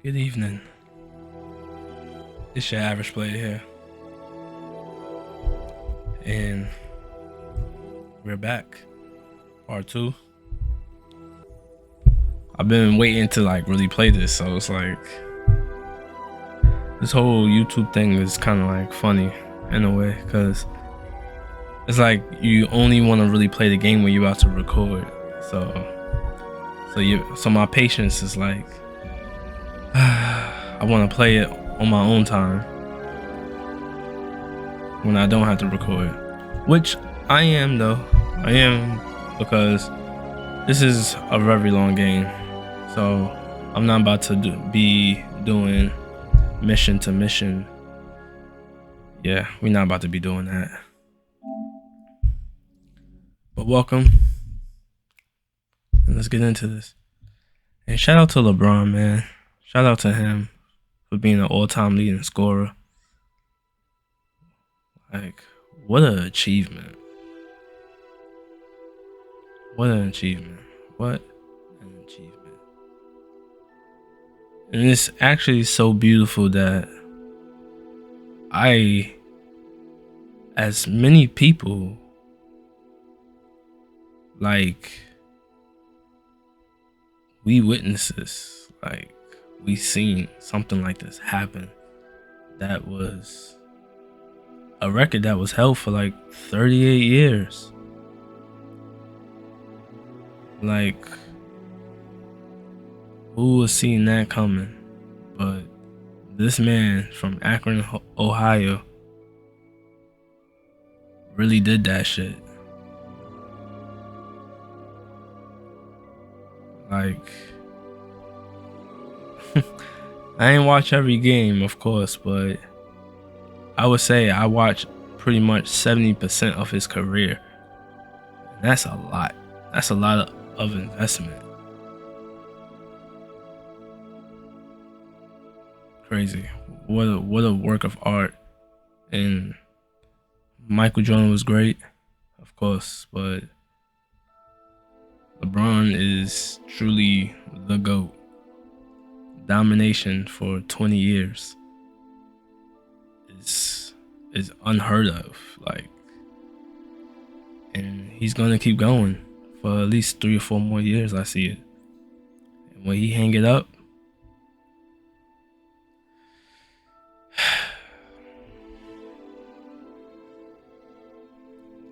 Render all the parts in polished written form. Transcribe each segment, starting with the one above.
Good evening. It's your average player here. And we're back. Part 2. I've been waiting to really play this, so it's like this whole YouTube thing is kind of like funny in a way, because it's like you only want to really play the game when you're about to record. So my patience is like I want to play it on my own time when I don't have to record, which I am though. I am, because this is a very long game, so I'm not about to be doing mission to mission. Yeah, we're not about to be doing that. But welcome, and let's get into this. And shout out to LeBron, man. Shout out to him for being an all-time leading scorer. Like, what an achievement. What an achievement. What an achievement. And it's actually so beautiful that as many people, we witnessed this. We seen something like this happen. That was a record that was held for 38 years. Who was seeing that coming? But this man from Akron, Ohio really did that shit. I ain't watch every game, of course, but I would say I watched pretty much 70% of his career. And that's a lot. That's a lot of investment. Crazy. What a work of art. And Michael Jordan was great, of course, but LeBron is truly the GOAT. Domination for 20 years is unheard of. And he's gonna keep going for at least 3 or 4 more years. I see it. And when he hang it up,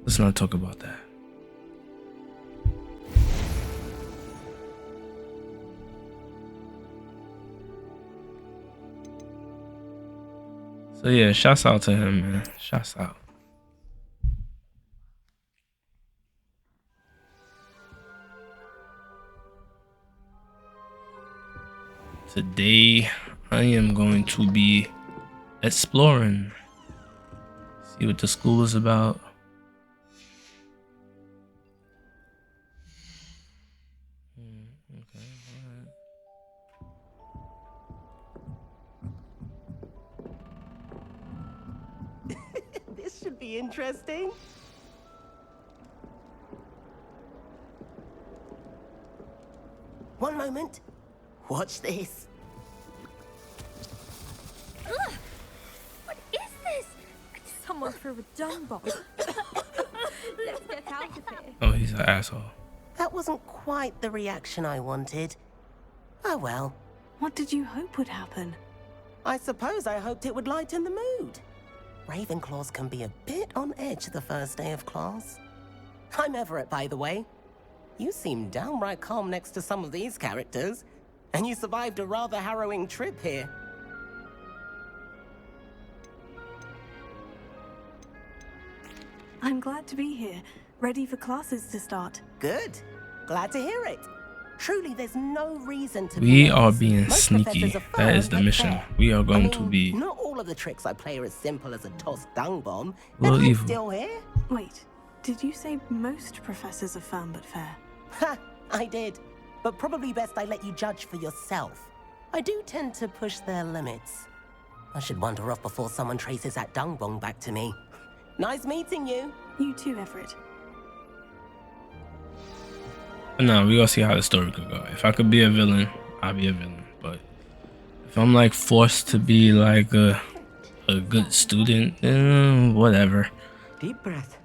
let's not talk about that. So yeah, shouts out to him, man. Shouts out. Today, I am going to be exploring. See what the school is about. Okay, This should be interesting. One moment. Watch this. Ugh! What is this? Someone threw a dung bomb. Let's get out of here. Oh, he's an asshole. That wasn't quite the reaction I wanted. Oh well. What did you hope would happen? I suppose I hoped it would lighten the mood. Ravenclaws can be a bit on edge the first day of class. I'm Everett, by the way. You seem downright calm next to some of these characters, and you survived a rather harrowing trip here. I'm glad to be here, ready for classes to start. Good. Glad to hear it. Truly, there's no reason to We be are nervous. being Most sneaky. professors are That firm is the but mission. fair. We are going I to mean, be not all of the tricks I play are as simple as a tossed dung bomb. Well, And I'm evil. still here. Wait, did you say most professors are firm but fair? Ha! I did. But probably best I let you judge for yourself. I do tend to push their limits. I should wander off before someone traces that dung bomb back to me. Nice meeting you. You too, Everett. No, we gonna see how the story could go. If I could be a villain, I'll be a villain. But If I'm like forced to be like a good student, whatever. Deep breath.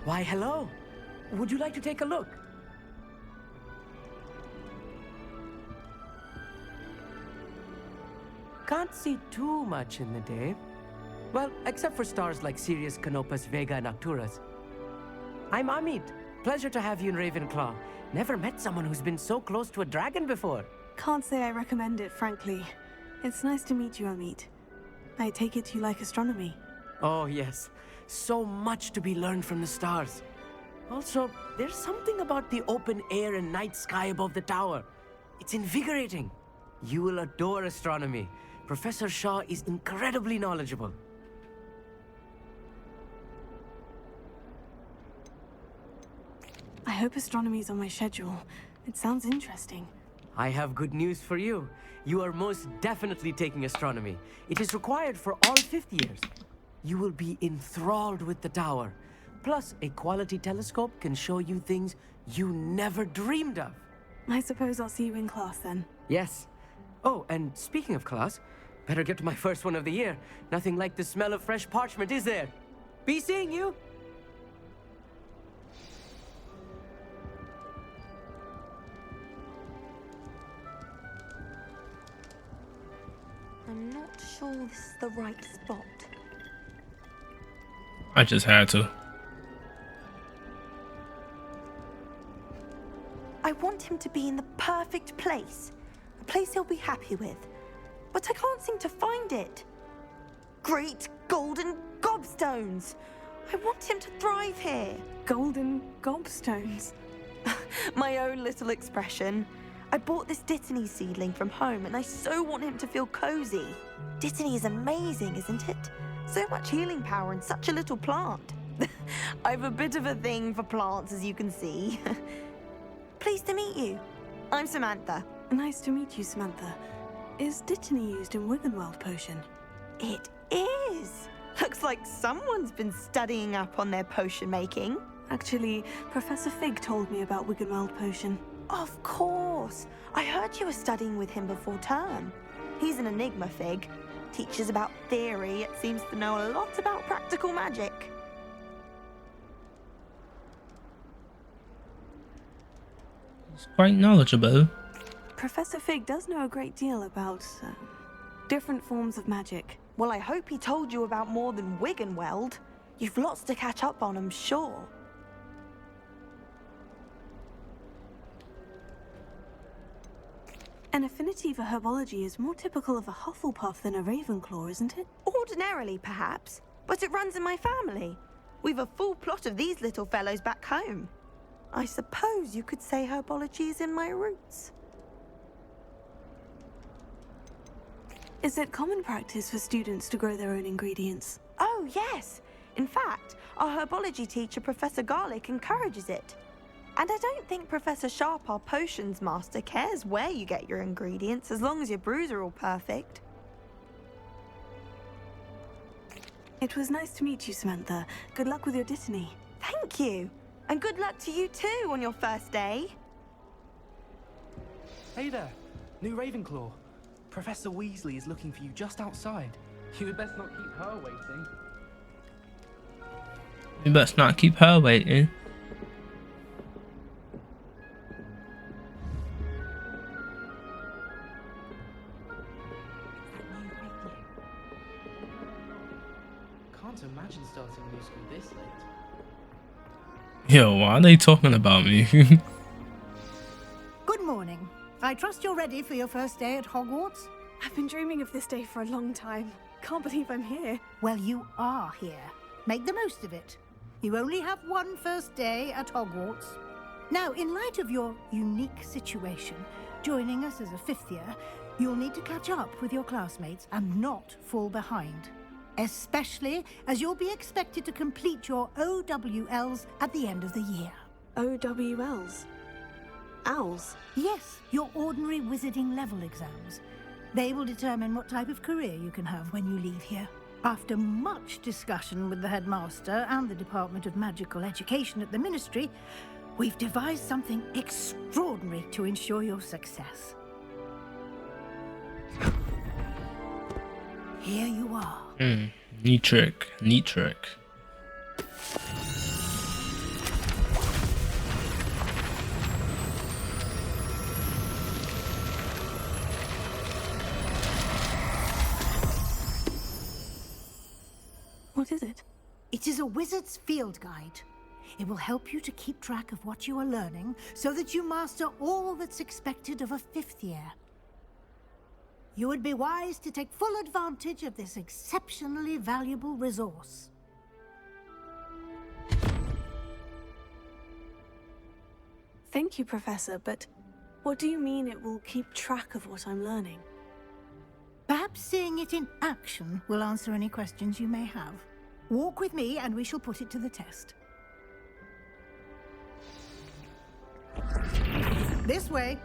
Why, hello. Would you like to take a look? Can't see too much in the day. Well, except for stars like Sirius, Canopus, Vega, and Arcturus. I'm Amit. Pleasure to have you in Ravenclaw. Never met someone who's been so close to a dragon before. Can't say I recommend it, frankly. It's nice to meet you, Amit. I take it you like astronomy. Oh, yes. So much to be learned from the stars. Also, there's something about the open air and night sky above the tower. It's invigorating. You will adore astronomy. Professor Shaw is incredibly knowledgeable. I hope astronomy's on my schedule. It sounds interesting. I have good news for you. You are most definitely taking astronomy. It is required for all 5th years. You will be enthralled with the tower. Plus, a quality telescope can show you things you never dreamed of. I suppose I'll see you in class then. Yes. Oh, and speaking of class, better get to my first one of the year. Nothing like the smell of fresh parchment, is there? Be seeing you! I'm not sure this is the right spot. I just had to. I want him to be in the perfect place. A place he'll be happy with. But I can't seem to find it. Great golden gobstones! I want him to thrive here. Golden gobstones. My own little expression. I bought this Dittany seedling from home and I so want him to feel cozy. Dittany is amazing, isn't it? So much healing power in such a little plant. I've a bit of a thing for plants, as you can see. Pleased to meet you. I'm Samantha. Nice to meet you, Samantha. Is Dittany used in Wiggenweld potion? It is. Looks like someone's been studying up on their potion making. Actually, Professor Fig told me about Wiggenweld potion. Of course. I heard you were studying with him before term. He's an enigma, Fig. Teaches about theory, yet seems to know a lot about practical magic. He's quite knowledgeable. Professor Fig does know a great deal about different forms of magic. Well, I hope he told you about more than Wiggenweld. You've lots to catch up on, I'm sure. An affinity for herbology is more typical of a Hufflepuff than a Ravenclaw, isn't it? Ordinarily, perhaps, but it runs in my family. We've a full plot of these little fellows back home. I suppose you could say herbology is in my roots. Is it common practice for students to grow their own ingredients? Oh, yes. In fact, our herbology teacher, Professor Garlick, encourages it. And I don't think Professor Sharp, our potions master, cares where you get your ingredients, as long as your brews are all perfect. It was nice to meet you, Samantha. Good luck with your Dittany. Thank you. And good luck to you too on your first day. Hey there, new Ravenclaw. Professor Weasley is looking for you just outside. You had best not keep her waiting. You best not keep her waiting. Can't imagine starting new school this late. Yo, why are they talking about me? Good morning. I trust you're ready for your first day at Hogwarts? I've been dreaming of this day for a long time. Can't believe I'm here. Well, you are here. Make the most of it. You only have one first day at Hogwarts. Now, in light of your unique situation, joining us as a 5th year, you'll need to catch up with your classmates and not fall behind. Especially as you'll be expected to complete your OWLs at the end of the year. OWLs? Owls? Yes, your ordinary wizarding level exams. They will determine what type of career you can have when you leave here. After much discussion with the headmaster and the Department of Magical Education at the Ministry, We've devised something extraordinary to ensure your success. Here you are. Neat trick. Neat trick. What is it? It is a wizard's field guide. It will help you to keep track of what you are learning so that you master all that's expected of a 5th year. You would be wise to take full advantage of this exceptionally valuable resource. Thank you, Professor, but what do you mean it will keep track of what I'm learning? Perhaps seeing it in action will answer any questions you may have. Walk with me and we shall put it to the test. This way.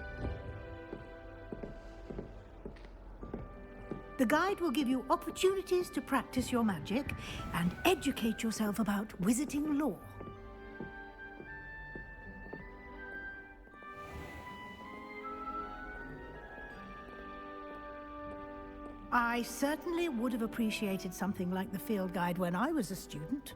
The guide will give you opportunities to practice your magic and educate yourself about wizarding lore. I certainly would have appreciated something like the field guide when I was a student.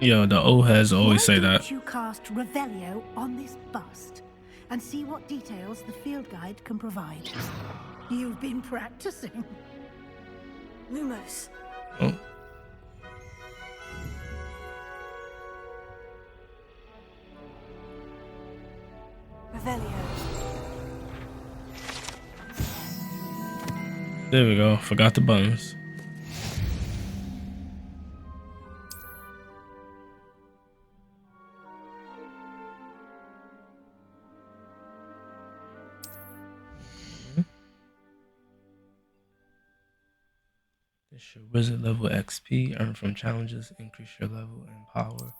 Yo, the old heads always say Why that. don't you cast Revelio on this bust and see what details the field guide can provide? You've been practicing. Lumos. Oh. Revelio. There we go. Forgot the buttons. This your wizard level XP. Earn from challenges. Increase your level and power.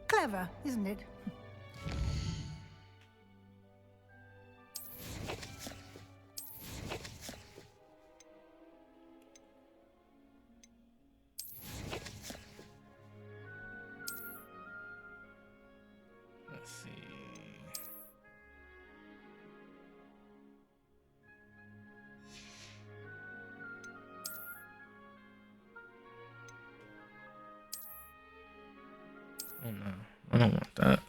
Clever, isn't it? Let's see. Oh no, I don't want that.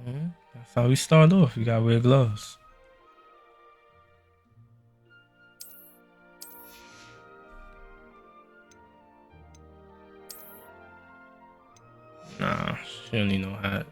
No, that's how we start off. You gotta wear gloves. Nah, she don't need no hat.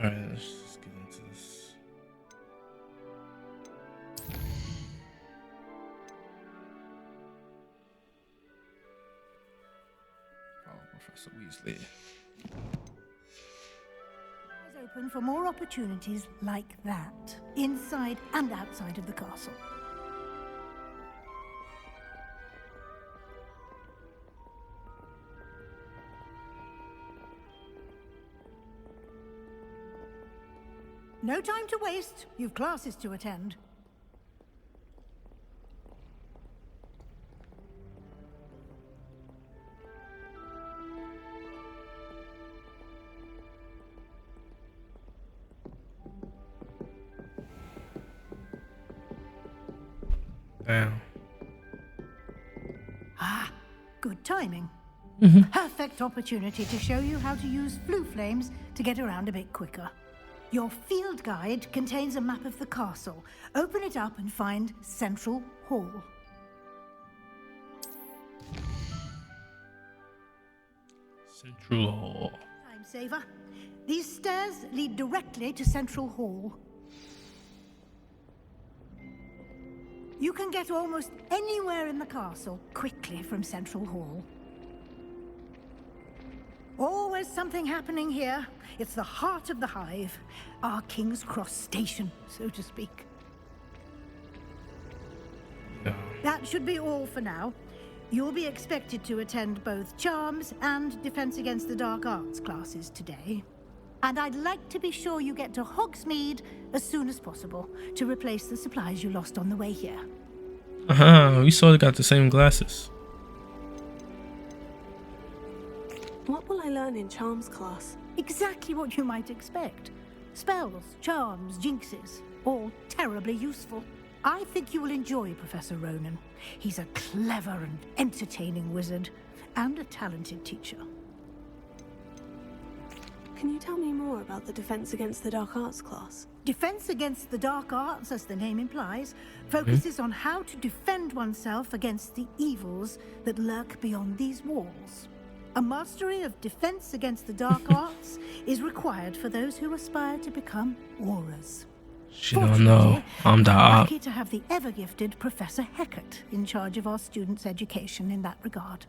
Alright, let's just get into this. Oh, Professor Weasley. Eyes open for more opportunities like that, inside and outside of the castle. No time to waste. You've classes to attend. Damn. Ah, good timing. Perfect opportunity to show you how to use flue flames to get around a bit quicker. Your field guide contains a map of the castle. Open it up and find Central Hall. Central Hall. Time saver. These stairs lead directly to Central Hall. You can get almost anywhere in the castle quickly from Central Hall. Always something happening here. It's the heart of the hive, our King's Cross station, so to speak. Yeah. That should be all for now. You'll be expected to attend both Charms and Defense Against the Dark Arts classes today. And I'd like to be sure you get to Hogsmeade as soon as possible to replace the supplies you lost on the way here. We sort of got the same glasses. What will I learn in Charms class? Exactly what you might expect. Spells, charms, jinxes, all terribly useful. I think you will enjoy Professor Ronan. He's a clever and entertaining wizard, and a talented teacher. Can you tell me more about the Defense Against the Dark Arts class? Defense Against the Dark Arts, as the name implies, focuses on how to defend oneself against the evils that lurk beyond these walls. A mastery of Defense Against the Dark Arts is required for those who aspire to become auras. She don't know I'm the I'm op. lucky to have the ever-gifted Professor Heckert in charge of our students' education in that regard.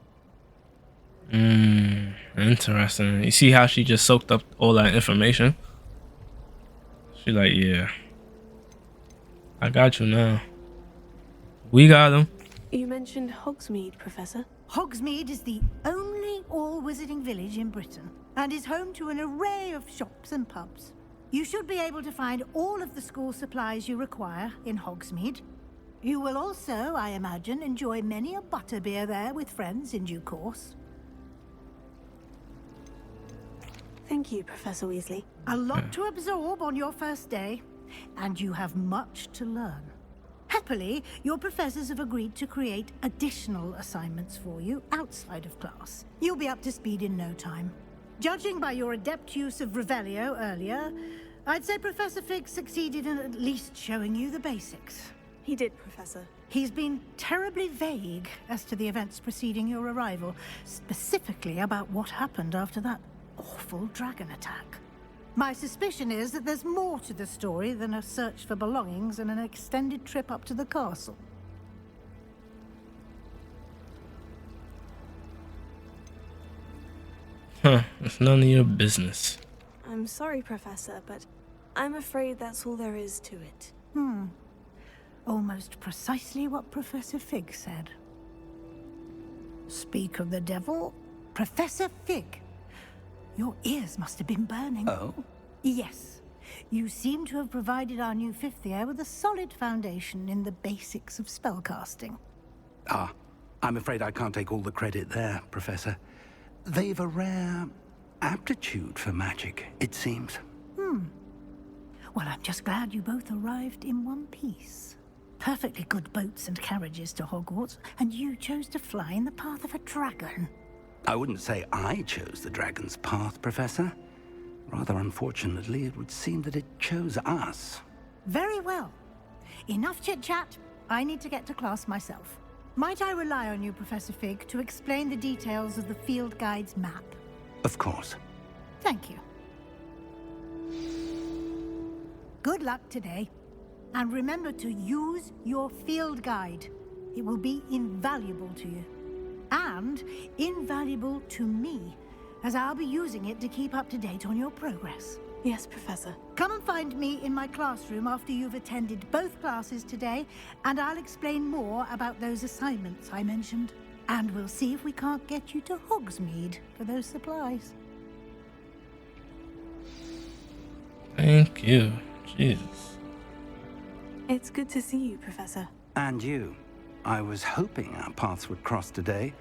Interesting. You see how she just soaked up all that information? She like, yeah, I got you now. We got him. You mentioned Hogsmeade, Professor. Hogsmeade is the only all-wizarding village in Britain and is home to an array of shops and pubs. You should be able to find all of the school supplies you require in Hogsmeade. You will also, I imagine, enjoy many a butterbeer there with friends in due course. Thank you, Professor Weasley. A lot to absorb on your first day, and you have much to learn. Happily, your professors have agreed to create additional assignments for you outside of class. You'll be up to speed in no time. Judging by your adept use of Revelio earlier, I'd say Professor Fig succeeded in at least showing you the basics. He did, Professor. He's been terribly vague as to the events preceding your arrival, specifically about what happened after that awful dragon attack. My suspicion is that there's more to the story than a search for belongings and an extended trip up to the castle. Huh, it's none of your business. I'm sorry, Professor, but I'm afraid that's all there is to it. Almost precisely what Professor Fig said. Speak of the devil, Professor Fig. Your ears must have been burning. Oh? Yes. You seem to have provided our new fifth year with a solid foundation in the basics of spellcasting. Ah, I'm afraid I can't take all the credit there, Professor. They've a rare aptitude for magic, it seems. Well, I'm just glad you both arrived in one piece. Perfectly good boats and carriages to Hogwarts, and you chose to fly in the path of a dragon. I wouldn't say I chose the dragon's path, Professor. Rather unfortunately, it would seem that it chose us. Very well. Enough chit-chat. I need to get to class myself. Might I rely on you, Professor Fig, to explain the details of the field guide's map? Of course. Thank you. Good luck today. And remember to use your field guide. It will be invaluable to you. And invaluable to me, as I'll be using it to keep up to date on your progress. Yes, Professor. Come and find me in my classroom after you've attended both classes today, and I'll explain more about those assignments I mentioned. And we'll see if we can't get you to Hogsmeade for those supplies. Thank you. Jesus. It's good to see you, Professor. And you. I was hoping our paths would cross today,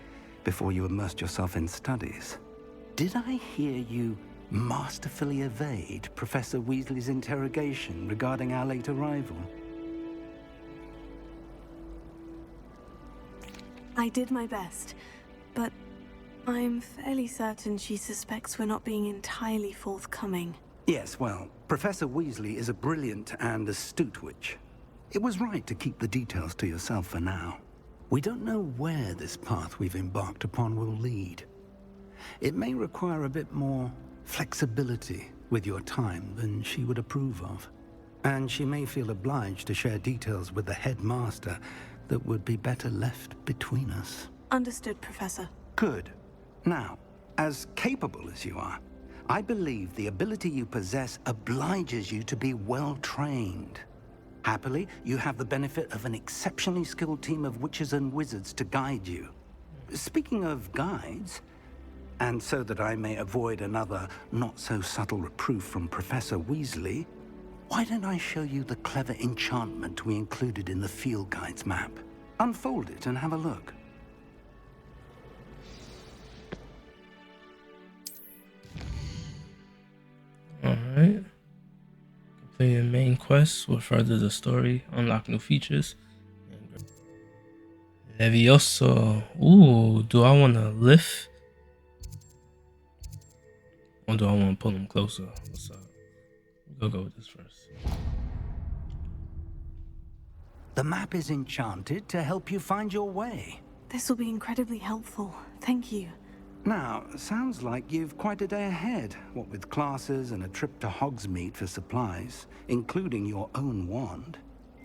before you immersed yourself in studies. Did I hear you masterfully evade Professor Weasley's interrogation regarding our late arrival? I did my best, but I'm fairly certain she suspects we're not being entirely forthcoming. Yes, well, Professor Weasley is a brilliant and astute witch. It was right to keep the details to yourself for now. We don't know where this path we've embarked upon will lead. It may require a bit more flexibility with your time than she would approve of. And she may feel obliged to share details with the headmaster that would be better left between us. Understood, Professor. Good. Now, as capable as you are, I believe the ability you possess obliges you to be well trained. Happily, you have the benefit of an exceptionally skilled team of witches and wizards to guide you. Speaking of guides, and so that I may avoid another not-so-subtle reproof from Professor Weasley, why don't I show you the clever enchantment we included in the field guide's map? Unfold it and have a look. Alright. Complete the main quest will further the story, unlock new features. Levioso. Ooh, do I want to lift? Or do I want to pull him closer? What's up? We'll go with this first. The map is enchanted to help you find your way. This will be incredibly helpful. Thank you. Now, sounds like you've quite a day ahead, what with classes and a trip to Hogsmeade for supplies, including your own wand.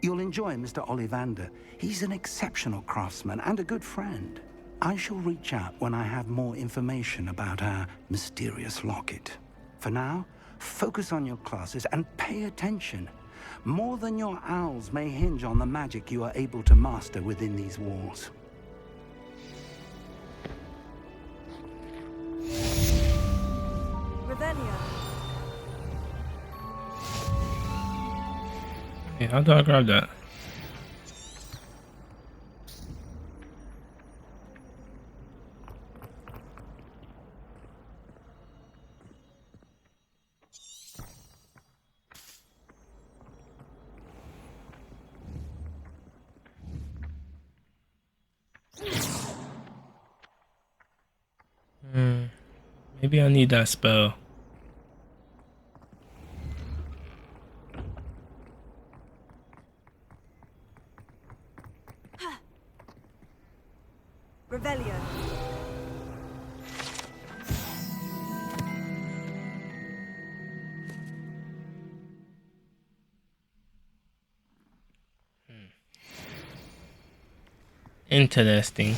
You'll enjoy Mr. Ollivander. He's an exceptional craftsman and a good friend. I shall reach out when I have more information about our mysterious locket. For now, focus on your classes and pay attention. More than your owls may hinge on the magic you are able to master within these walls. Revelio. Hey, how do I grab that? Maybe I need that spell. Revelio. Interesting.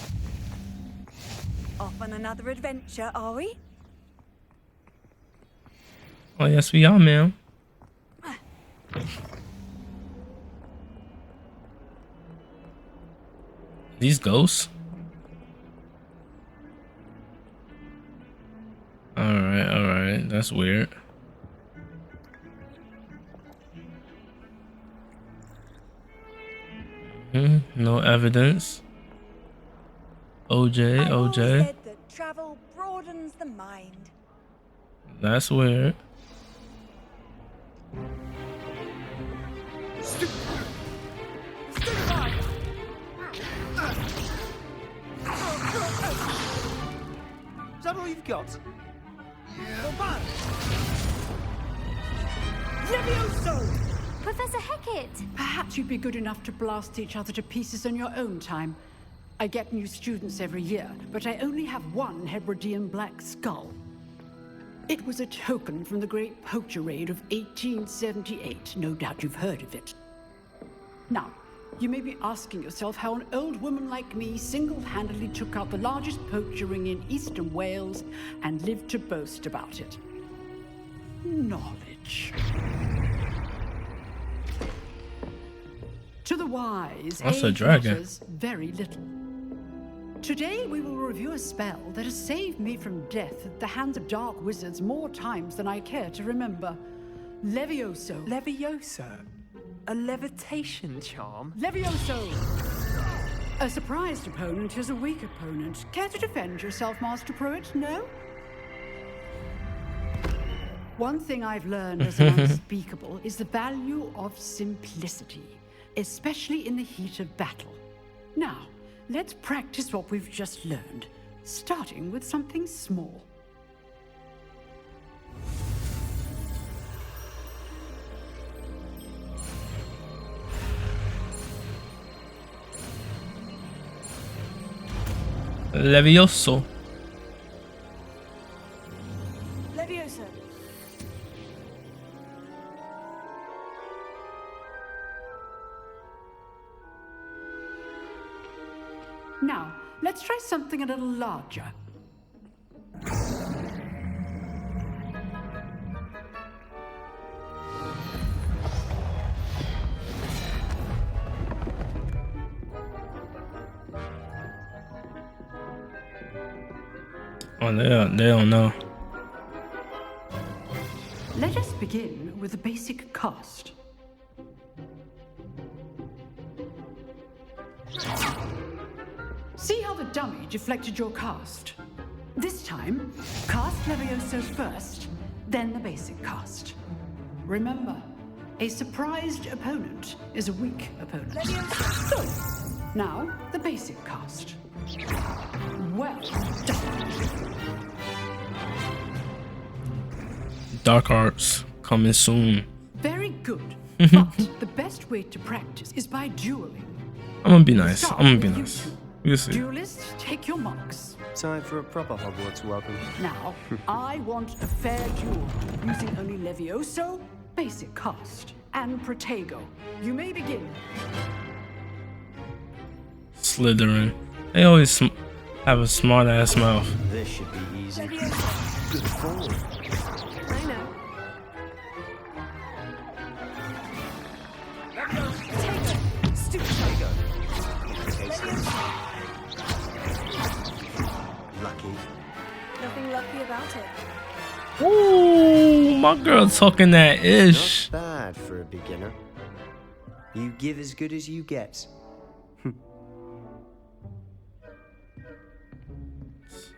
Off on another adventure, are we? Oh, yes, we are, ma'am. These ghosts? Alright, that's weird. No evidence. OJ. I've always said that travel broadens the mind. That's weird. Is that all you've got? Levioso! Professor Hecat! Perhaps you'd be good enough to blast each other to pieces on your own time. I get new students every year, but I only have one Hebridean black skull. It was a token from the Great Poacher Raid of 1878. No doubt you've heard of it. Now, you may be asking yourself how an old woman like me single-handedly took out the largest poacher ring in eastern Wales and lived to boast about it. Knowledge. To the wise, That's a age dragon. matters very little. Today we will review a spell that has saved me from death at the hands of dark wizards more times than I care to remember. Levioso. Levioso? A levitation charm? Levioso! A surprised opponent is a weak opponent. Care to defend yourself, Master Pruitt? No? One thing I've learned as an unspeakable is the value of simplicity, especially in the heat of battle. Now, let's practice what we've just learned, starting with something small. Levioso. Levioso. Now, let's try something a little larger. Oh, they don't know. Let us begin with a basic cast. See how the dummy deflected your cast? This time, cast Levioso first, then the basic cast. Remember, a surprised opponent is a weak opponent. Good. Now, the basic cast. Well done. Dark Arts coming soon. Very good. But the best way to practice is by dueling. I'm gonna be nice. I'm gonna be nice. We'll see. Duelists, take your marks. Time for a proper Hogwarts welcome. Now, I want a fair duel, using only Levioso, basic cast, and Protego. You may begin. Slytherin. They always have a smart ass mouth. This should be easy. Good form. I know. Lucky. Nothing lucky about it. Ooh, my girl talking that ish. Not bad for a beginner. You give as good as you get.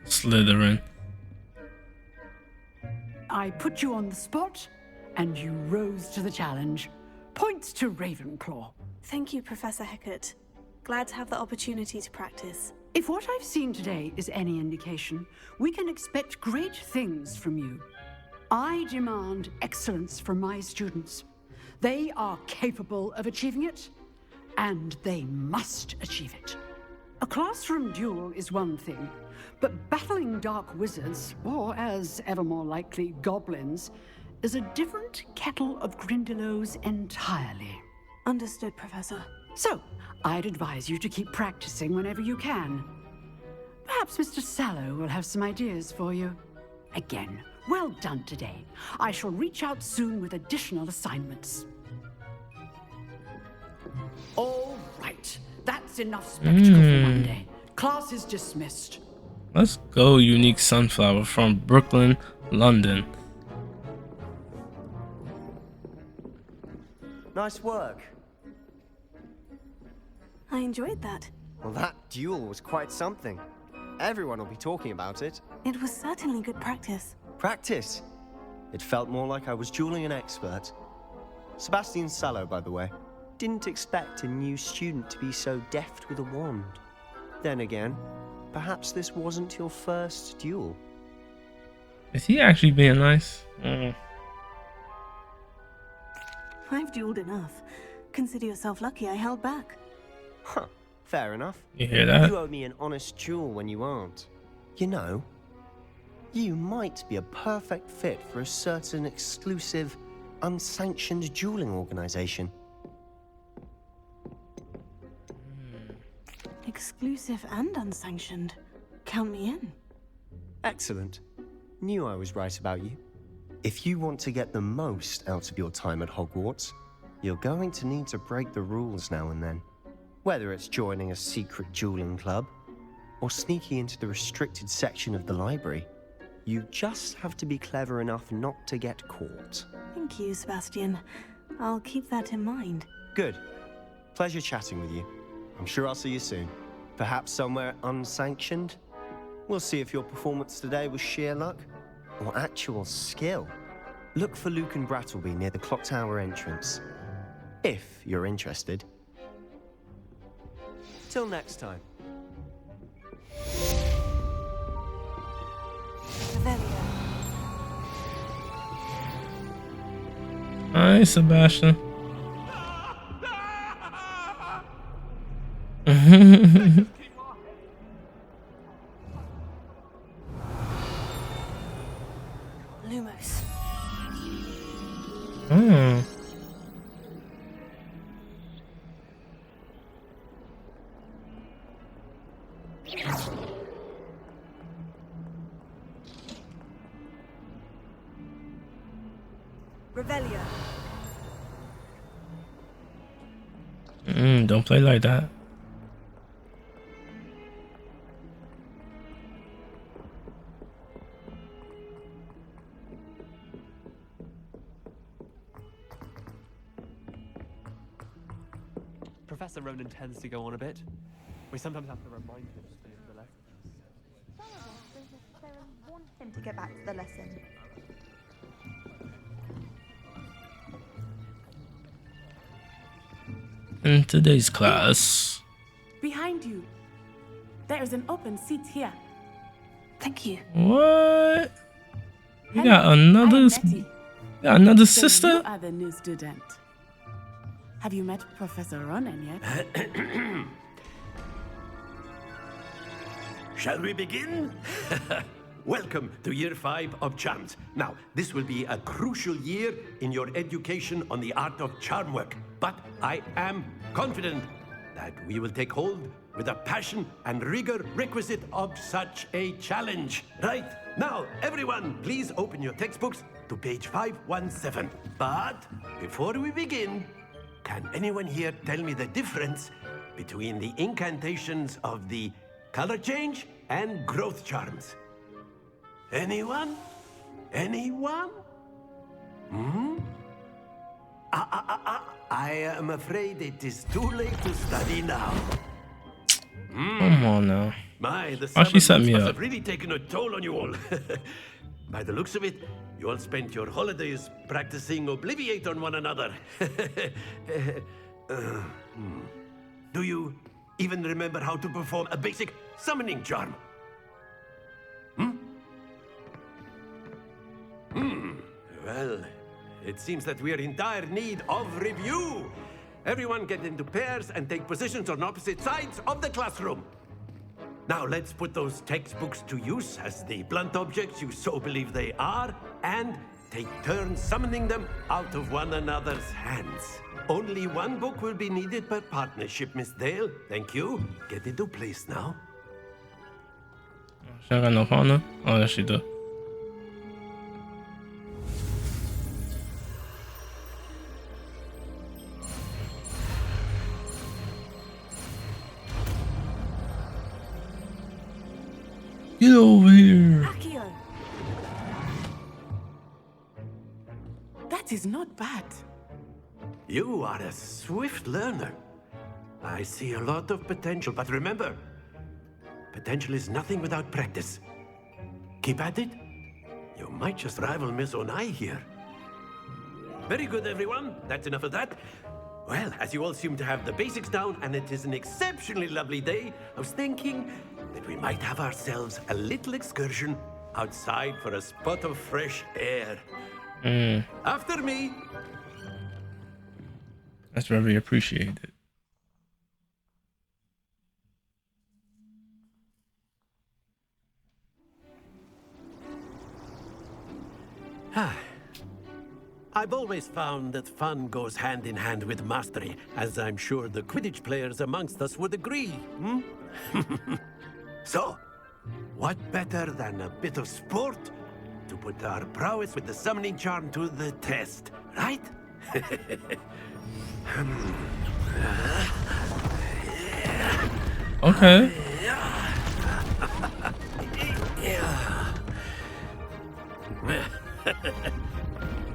Slytherin. I put you on the spot, and you rose to the challenge. Points to Ravenclaw. Thank you, Professor Hecat. Glad to have the opportunity to practice. If what I've seen today is any indication, we can expect great things from you. I demand excellence from my students. They are capable of achieving it, and they must achieve it. A classroom duel is one thing, but battling dark wizards, or as ever more likely, goblins, is a different kettle of Grindylows entirely. Understood, Professor. So, I'd advise you to keep practicing whenever you can. Perhaps Mr. Sallow will have some ideas for you. Again, well done today. I shall reach out soon with additional assignments. All right, that's enough spectacle for one day. Class is dismissed. Let's go, Unique Sunflower from Brooklyn, London. Nice work. I enjoyed that. Well, that duel was quite something. Everyone will be talking about it. It was certainly good practice. Practice. It felt more like I was dueling an expert. Sebastian Sallow, by the way. Didn't expect a new student to be so deft with a wand. Then again, perhaps this wasn't your first duel. Is he actually being nice? I've dueled enough. Consider yourself lucky I held back. Huh, fair enough. You hear that? You owe me an honest duel when you aren't. You know, you might be a perfect fit for a certain exclusive, unsanctioned dueling organization. Exclusive and unsanctioned. Count me in. Excellent. Knew I was right about you. If you want to get the most out of your time at Hogwarts, you're going to need to break the rules now and then. Whether it's joining a secret dueling club, or sneaking into the restricted section of the library, you just have to be clever enough not to get caught. Thank you, Sebastian. I'll keep that in mind. Good. Pleasure chatting with you. I'm sure I'll see you soon. Perhaps somewhere unsanctioned? We'll see if your performance today was sheer luck or actual skill. Look for Luke and Brattleby near the clock tower entrance, if you're interested. Till next time. Hi, Sebastian. Lumos. Hmm. Revelio. Don't play like that. Professor Ronan tends to go on a bit. We sometimes have to remind him to stay for the lesson. Some of us don't necessarily want him to get back to the lesson. In today's class. Behind you. There is an open seat here. Thank you. What? You Hello, got I am another Nettie. another So sister? you are the new student. Have you met Professor Ronan yet? Shall we begin? Welcome to Year 5 of Charms. Now, this will be a crucial year in your education on the art of charm work. But I am confident that we will take hold with the passion and rigor requisite of such a challenge. Right, now, everyone, please open your textbooks to page 517. But before we begin, can anyone here tell me the difference between the incantations of the color change and growth charms? Anyone? Anyone? I am afraid it is too late to study now. Come on now. My, the Why she summer set me must up? have really taken a toll on you all. By the looks of it, you all spent your holidays practicing Obliviate on one another. Do you even remember how to perform a basic summoning charm? Well, it seems that we are in dire need of review. Everyone get into pairs and take positions on opposite sides of the classroom. Now let's put those textbooks to use as the blunt objects you so believe they are, and take turns summoning them out of one another's hands. Only one book will be needed per partnership, Miss Dale. Thank you. Get into place now. She ain't got no partner? Oh, yes, she do. Get over here. Accio. That is not bad. You are a swift learner. I see a lot of potential, but remember, potential is nothing without practice. Keep at it. You might just rival Miss Onai here. Very good, everyone. That's enough of that. Well, as you all seem to have the basics down, and it is an exceptionally lovely day, I was thinking that we might have ourselves a little excursion outside for a spot of fresh air. After me. That's very appreciated. I've always found that fun goes hand in hand with mastery, as I'm sure the Quidditch players amongst us would agree. So, what better than a bit of sport to put our prowess with the summoning charm to the test, right? Okay.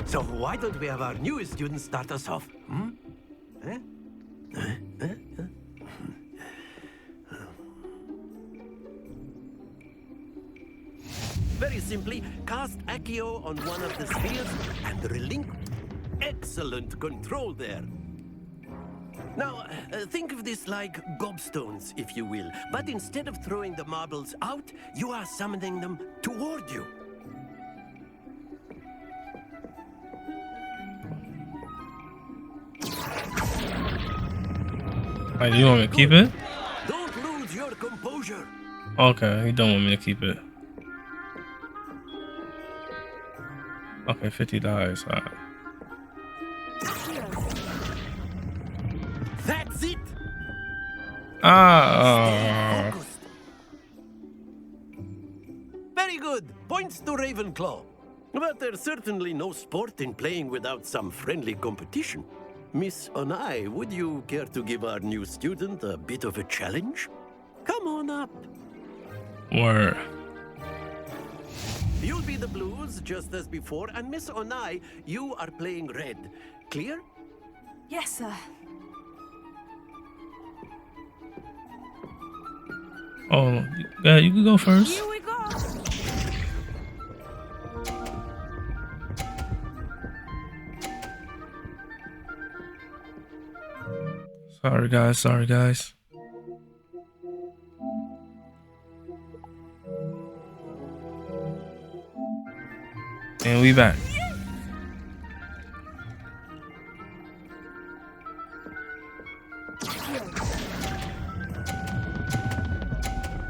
So why don't we have our newest student start us off? Very simply, cast Accio on one of the spheres and relinquish. Excellent control there. Now, think of this like gobstones, if you will. But instead of throwing the marbles out, you are summoning them toward you. Like, you want me to keep it? Don't lose your composure. Okay, you don't want me to keep it. Okay, $50. All right. That's it. Ah. Very good. Points to Ravenclaw. But there's certainly no sport in playing without some friendly competition. Miss Onai, would you care to give our new student a bit of a challenge? Come on up. Word. You'll be the blues just as before, and Miss Onai, you are playing red. Clear? Yes, sir. Oh, yeah, you can go first. Here we go. Sorry, guys. Sorry, guys. And we back.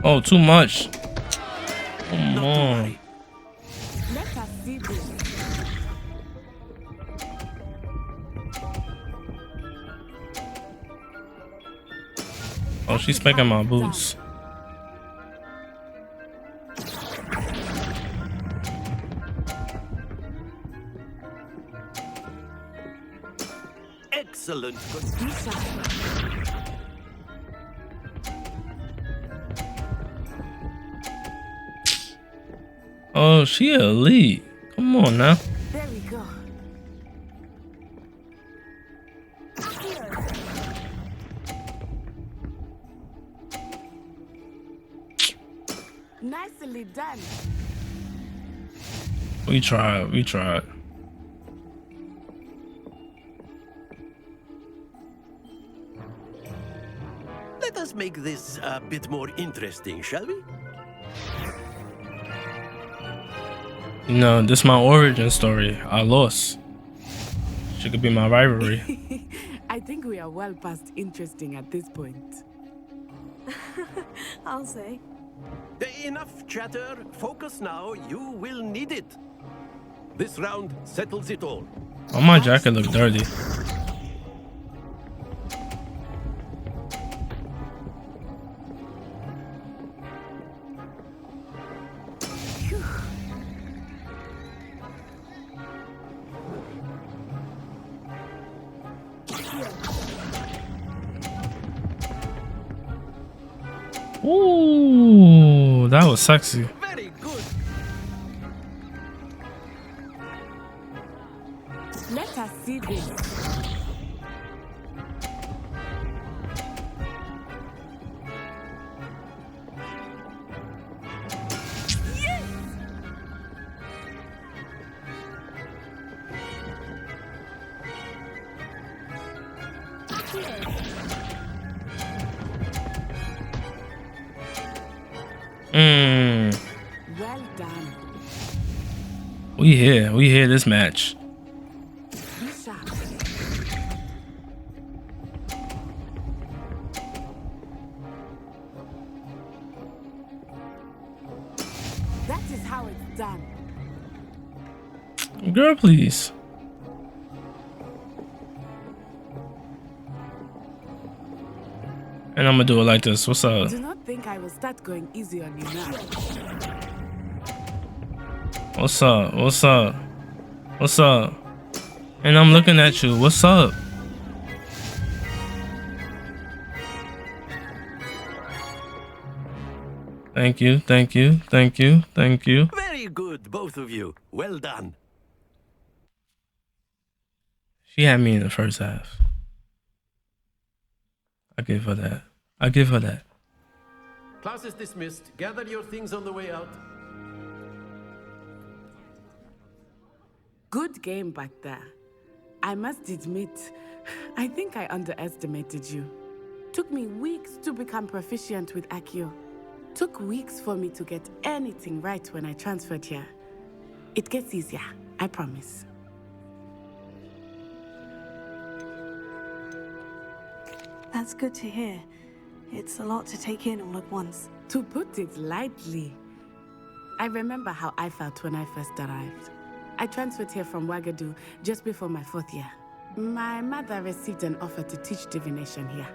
Oh, too much. Come on. Let us see this. Oh, she's spanking my boots. Excellent. Oh, she elite. Come on now. There we go. Nicely done. We tried. We tried. Let us make this a bit more interesting, shall we? You know, this is my origin story. I lost. She could be my rivalry. I think we are well past interesting at this point. I'll say. Enough chatter. Focus now. You will need it. This round settles it all. Oh, my jacket look dirty. Ooh, that was sexy. Very good. Let us see this. Well done. We here this match. Be sharp. That is how it's done. Girl, please. And I'm gonna do it like this. What's up? Do not think I will start going easy on you now. What's up? What's up? What's up? And I'm looking at you. What's up? Thank you. Thank you. Thank you. Thank you. Very good, both of you. Well done. She had me in the first half. I give her that. I give her that. Class is dismissed. Gather your things on the way out. Good game back there. I must admit, I think I underestimated you. Took me weeks to become proficient with Accio. Took weeks for me to get anything right when I transferred here. It gets easier, I promise. That's good to hear. It's a lot to take in all at once. To put it lightly, I remember how I felt when I first arrived. I transferred here from Wagadu just before my 4th year. My mother received an offer to teach divination here.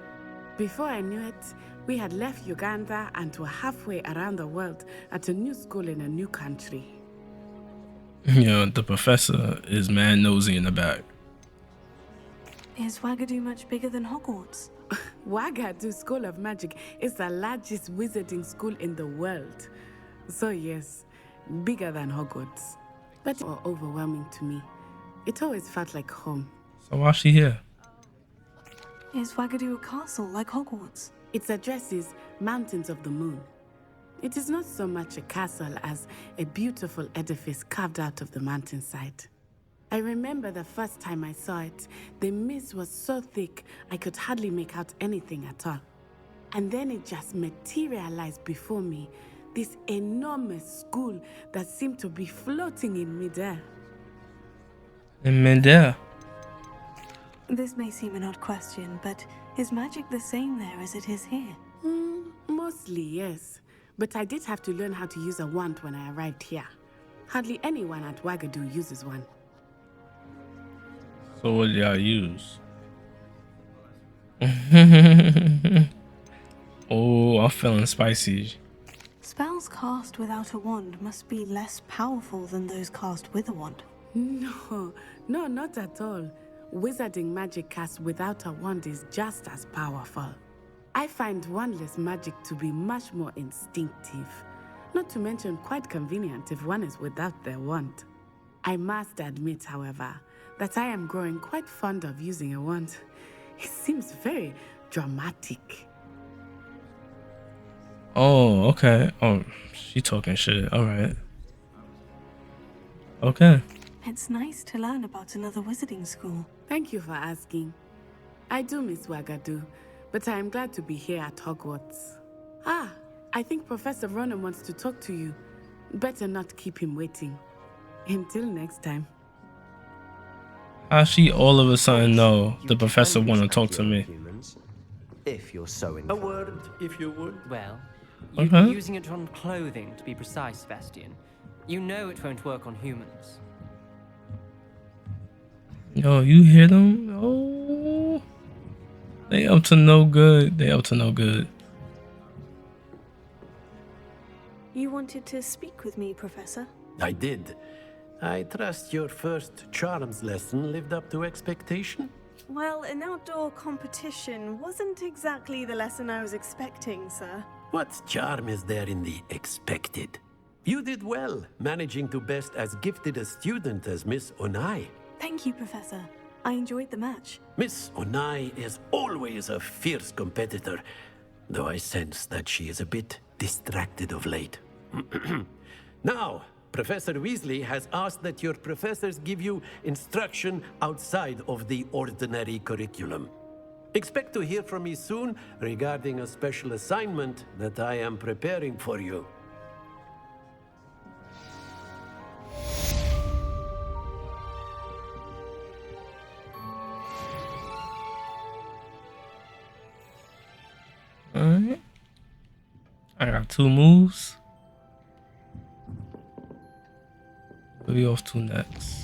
Before I knew it, we had left Uganda and were halfway around the world at a new school in a new country. Yeah, the professor is mad nosy in the back. Is Wagadu much bigger than Hogwarts? Wagadu School of Magic is the largest wizarding school in the world. So yes, bigger than Hogwarts. But overwhelming to me. It always felt like home. So why's she here? Is Wagadu a castle like Hogwarts? Its address is Mountains of the Moon. It is not so much a castle as a beautiful edifice carved out of the mountainside. I remember the first time I saw it, the mist was so thick I could hardly make out anything at all. And then it just materialized before me, this enormous school that seemed to be floating in midair. In midair? This may seem an odd question, but is magic the same there as it is here? Mostly, yes. But I did have to learn how to use a wand when I arrived here. Hardly anyone at Wagadu uses one. So what do y'all use? Oh, I'm feeling spicy. Spells cast without a wand must be less powerful than those cast with a wand. No, not at all. Wizarding magic cast without a wand is just as powerful. I find wandless magic to be much more instinctive. Not to mention quite convenient if one is without their wand. I must admit, however, that I am growing quite fond of using a wand. It seems very dramatic. Oh, okay. Oh, she talking shit. All right. Okay. It's nice to learn about another wizarding school. Thank you for asking. I do miss Wagadu, but I am glad to be here at Hogwarts. Ah, I think Professor Ronan wants to talk to you. Better not keep him waiting. Until next time. How she all of a sudden know the professor want to talk to me? If you're so A inclined. word, if you would. Well, you'd be using it on clothing, to be precise, Sebastian. You know it won't work on humans. Yo, you hear them? Oh, they up to no good. They up to no good. You wanted to speak with me, Professor? I did. I trust your first charms lesson lived up to expectation? Well, an outdoor competition wasn't exactly the lesson I was expecting, sir. What charm is there in the expected? You did well, managing to best as gifted a student as Miss Onai. Thank you, Professor. I enjoyed the match. Miss Onai is always a fierce competitor, though I sense that she is a bit distracted of late. Now, Professor Weasley has asked that your professors give you instruction outside of the ordinary curriculum. Expect to hear from me soon regarding a special assignment that I am preparing for you. Alright. I got 2 moves. Where we off to next?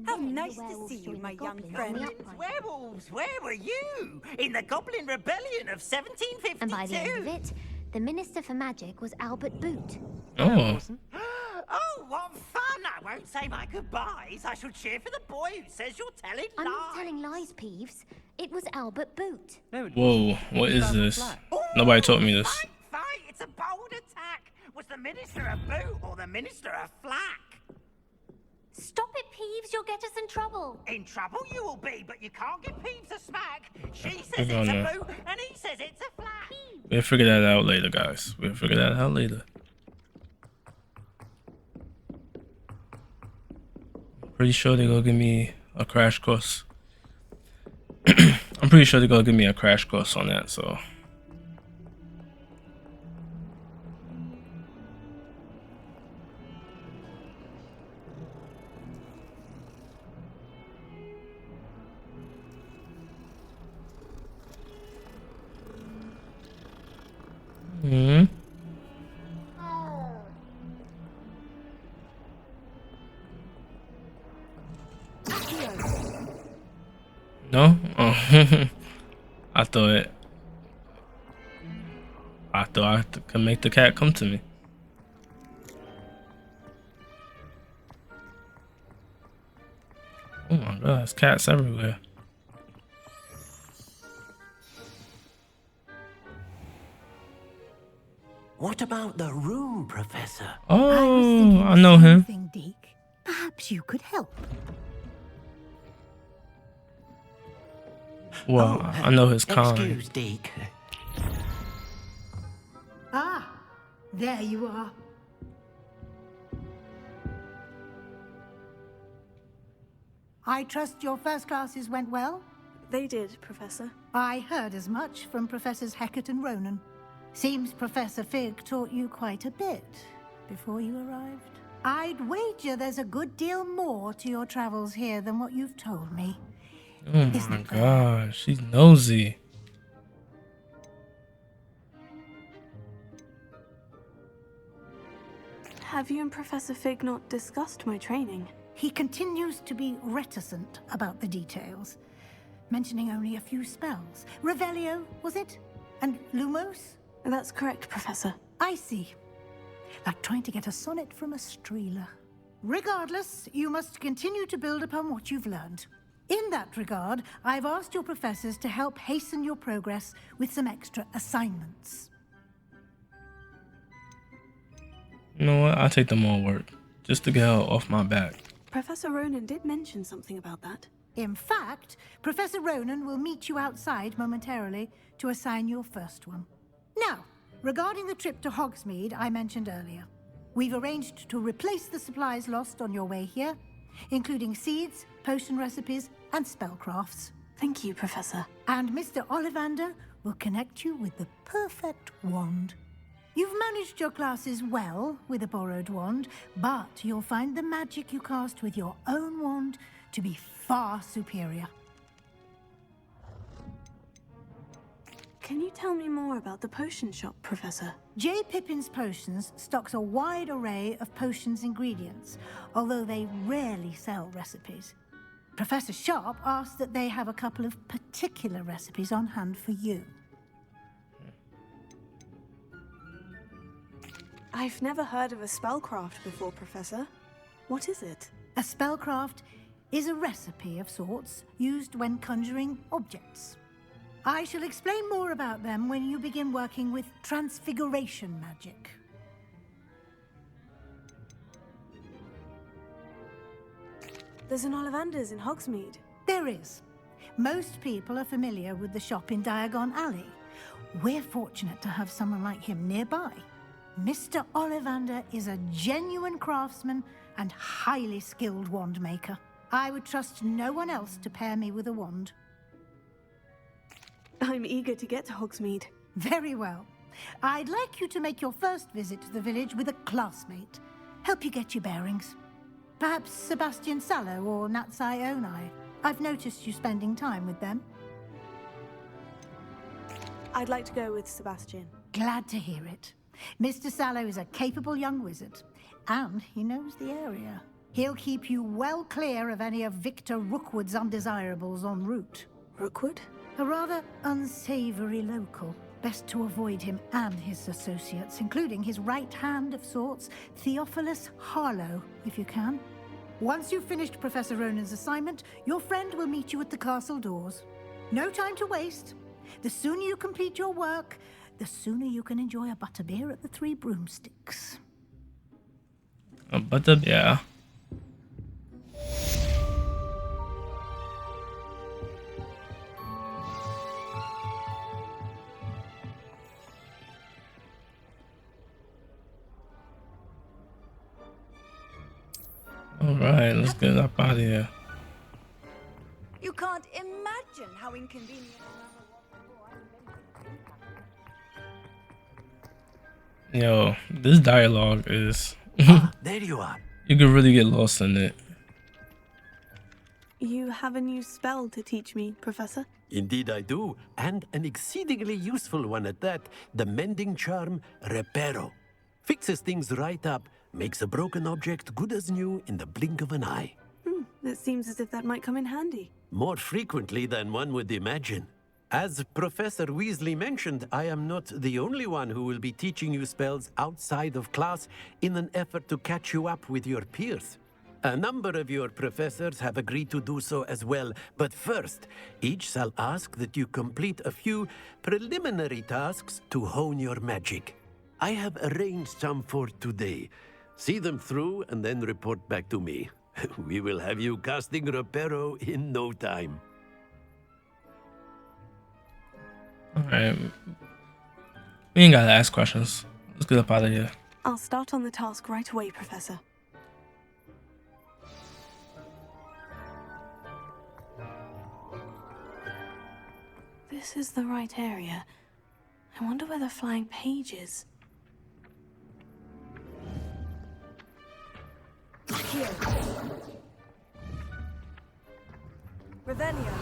How nice to see you, my young friend. Werewolves, where were you? In the Goblin Rebellion of 1752? And by the end of it, the Minister for Magic was Albert Boot. Oh. Oh, what fun! I won't say my goodbyes. I shall cheer for the boy who says you're telling I'm lies. not telling lies, Peeves. It was Albert Boot. Whoa, what is this? Nobody told me this. Fight! It's a bold attack. Was the Minister a boot or the Minister a flack? Stop it, Peeves. You'll get us in trouble. In trouble you will be, but you can't give Peeves a smack. She says Hold it's on a now. boot, and he says it's a flack. We'll figure that out later, guys. We'll figure that out later. Pretty sure they're gonna give me a crash course. I'm pretty sure they're gonna give me a crash course on that, so. Hmm. No? Oh. I thought I could make the cat come to me. Oh my god, there's cats everywhere. What about the room, Professor? Oh, I know him. Deke. Perhaps you could help. Well, I know his kind. Excuse, Deke. Ah, there you are. I trust your first classes went well? They did, Professor. I heard as much from Professors Hecat and Ronan. Seems Professor Fig taught you quite a bit before you arrived. I'd wager there's a good deal more to your travels here than what you've told me. Oh my gosh, she's nosy. Have you and Professor Fig not discussed my training? He continues to be reticent about the details, mentioning only a few spells. Revelio, was it? And Lumos? That's correct, Professor. I see. Like trying to get a sonnet from a streeler. Regardless, you must continue to build upon what you've learned. In that regard, I've asked your professors to help hasten your progress with some extra assignments. You know what? I'll take the more work just to get her off my back. Professor Ronan did mention something about that. In fact, Professor Ronan will meet you outside momentarily to assign your first one. Now, regarding the trip to Hogsmeade I mentioned earlier, we've arranged to replace the supplies lost on your way here, including seeds, potion recipes, and spellcrafts. Thank you, Professor. And Mr. Ollivander will connect you with the perfect wand. You've managed your classes well with a borrowed wand, but you'll find the magic you cast with your own wand to be far superior. Can you tell me more about the potion shop, Professor? J. Pippin's Potions stocks a wide array of potions ingredients, although they rarely sell recipes. Professor Sharp asked that they have a couple of particular recipes on hand for you. I've never heard of a spellcraft before, Professor. What is it? A spellcraft is a recipe of sorts used when conjuring objects. I shall explain more about them when you begin working with transfiguration magic. There's an Ollivander's in Hogsmeade. There is. Most people are familiar with the shop in Diagon Alley. We're fortunate to have someone like him nearby. Mr. Ollivander is a genuine craftsman and highly skilled wand maker. I would trust no one else to pair me with a wand. I'm eager to get to Hogsmeade. Very well. I'd like you to make your first visit to the village with a classmate. Help you get your bearings. Perhaps Sebastian Sallow or Natsai Onai. I've noticed you spending time with them. I'd like to go with Sebastian. Glad to hear it. Mr. Sallow is a capable young wizard, and he knows the area. He'll keep you well clear of any of Victor Rookwood's undesirables en route. Rookwood? A rather unsavory local. Best to avoid him and his associates, including his right hand of sorts, Theophilus Harlow, if you can. Once you've finished Professor Ronan's assignment, your friend will meet you at the castle doors. No time to waste. The sooner you complete your work, the sooner you can enjoy a butterbeer at the Three Broomsticks. A butterbeer? Alright, let's get up out of here. imagine how inconvenient Yo, this dialogue is. There you are. You could really get lost in it. You have a new spell to teach me, Professor? Indeed I do, and an exceedingly useful one at that. The mending charm, Reparo. Fixes things right up, makes a broken object good as new in the blink of an eye. It seems as if that might come in handy. More frequently than one would imagine. As Professor Weasley mentioned, I am not the only one who will be teaching you spells outside of class in an effort to catch you up with your peers. A number of your professors have agreed to do so as well, but first, each shall ask that you complete a few preliminary tasks to hone your magic. I have arranged some for today. See them through and then report back to me. We will have you casting Reparo in no time. Alright. We ain't gotta ask questions. Let's get up out of here. I'll start on the task right away, Professor. This is the right area. I wonder where the flying page is. Here. Ravenna.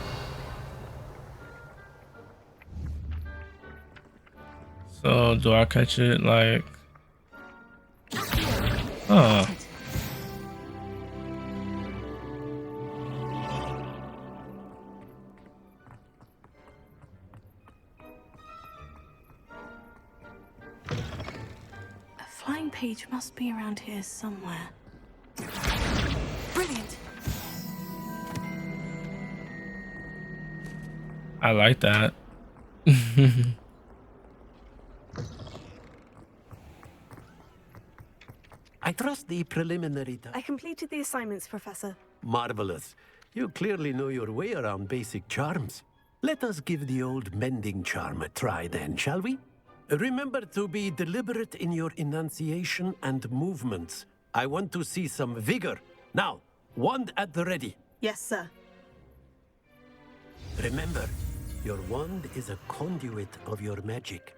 So, do I catch it like... Oh. A flying page must be around here somewhere. Brilliant. I like that. I trust the preliminary I completed the assignments, Professor. Marvelous. You clearly know your way around basic charms. Let us give the old mending charm a try then, shall we? Remember to be deliberate in your enunciation and movements. I want to see some vigor. Now, wand at the ready. Yes, sir. Remember, your wand is a conduit of your magic.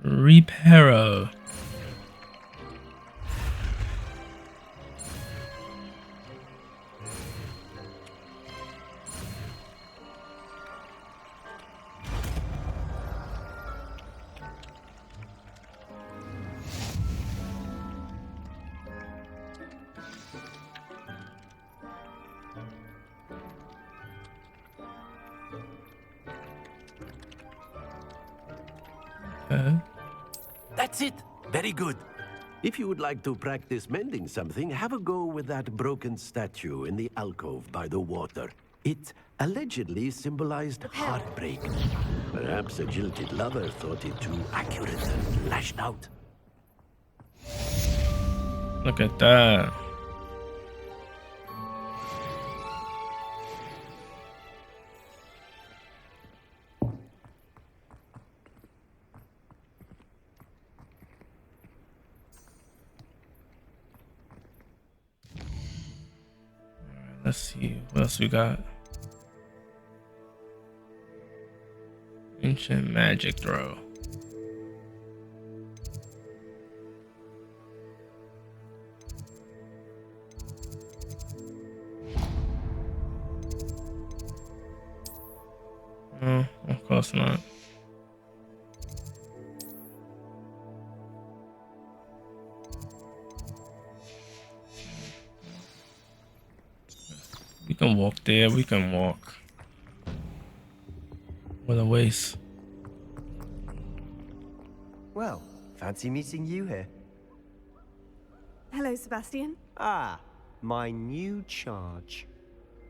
Reparo. That's it. Very good. If you would like to practice mending something, have a go with that broken statue in the alcove by the water. It allegedly symbolized heartbreak. Perhaps a jilted lover thought it too accurate and lashed out. Look at that. Let's see what else we got. Ancient magic throw. No, of course not. We can walk there, we can walk. What a waste. Well, fancy meeting you here. Hello, Sebastian. Ah, my new charge.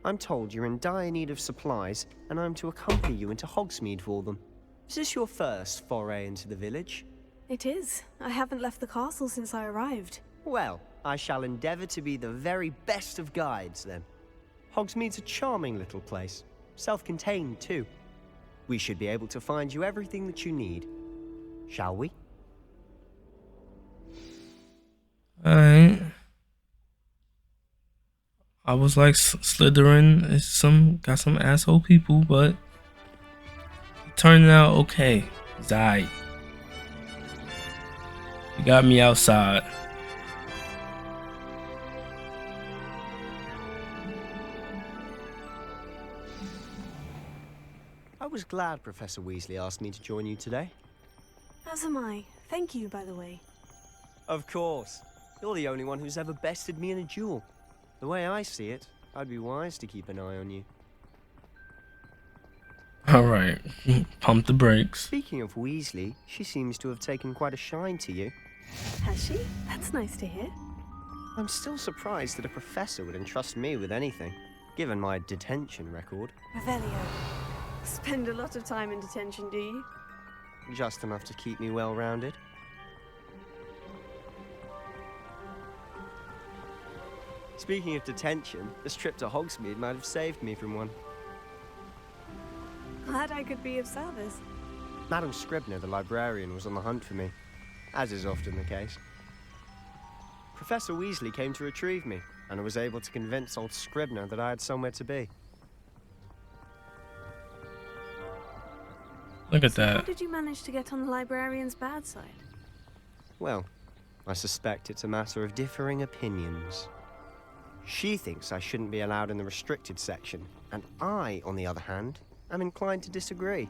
I'm told you're in dire need of supplies, and I'm to accompany you into Hogsmeade for them. Is this your first foray into the village? It is. I haven't left the castle since I arrived. Well, I shall endeavor to be the very best of guides, then. Hogsmeade's a charming little place. Self-contained, too. We should be able to find you everything that you need. Shall we? Alright. I was like, Slytherin is got some asshole people, but it turned out okay. Zai, you got me outside. I was glad Professor Weasley asked me to join you today. As am I. Thank you, by the way. Of course. You're the only one who's ever bested me in a duel. The way I see it, I'd be wise to keep an eye on you. Alright, pump the brakes. Speaking of Weasley, she seems to have taken quite a shine to you. Has she? That's nice to hear. I'm still surprised that a professor would entrust me with anything, given my detention record. Revelio. Spend a lot of time in detention, do you? Just enough to keep me well-rounded. Speaking of detention, this trip to Hogsmeade might have saved me from one. Glad I could be of service. Madam Scribner, the librarian, was on the hunt for me, as is often the case. Professor Weasley came to retrieve me, and I was able to convince old Scribner that I had somewhere to be. Look at So that. how did you manage to get on the librarian's bad side? Well, I suspect it's a matter of differing opinions. She thinks I shouldn't be allowed in the restricted section, and I, on the other hand, am inclined to disagree.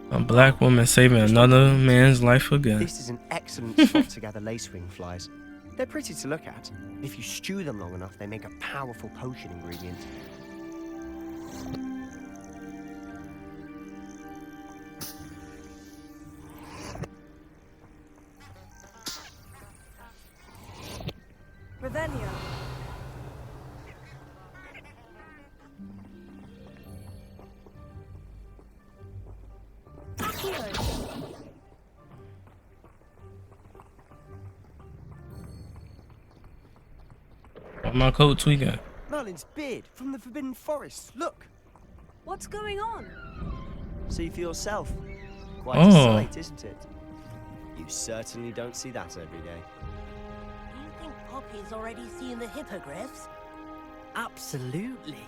A black woman saving another man's life again. This is an excellent spot to gather lacewing flies. They're pretty to look at. If you stew them long enough, they make a powerful potion ingredient. Revelio. My code tweaking. Merlin's beard from the Forbidden Forest. Look. What's going on? See for yourself. Quite Oh. a sight, isn't it? You certainly don't see that every day. You think Poppy's already seen the hippogriffs? Absolutely.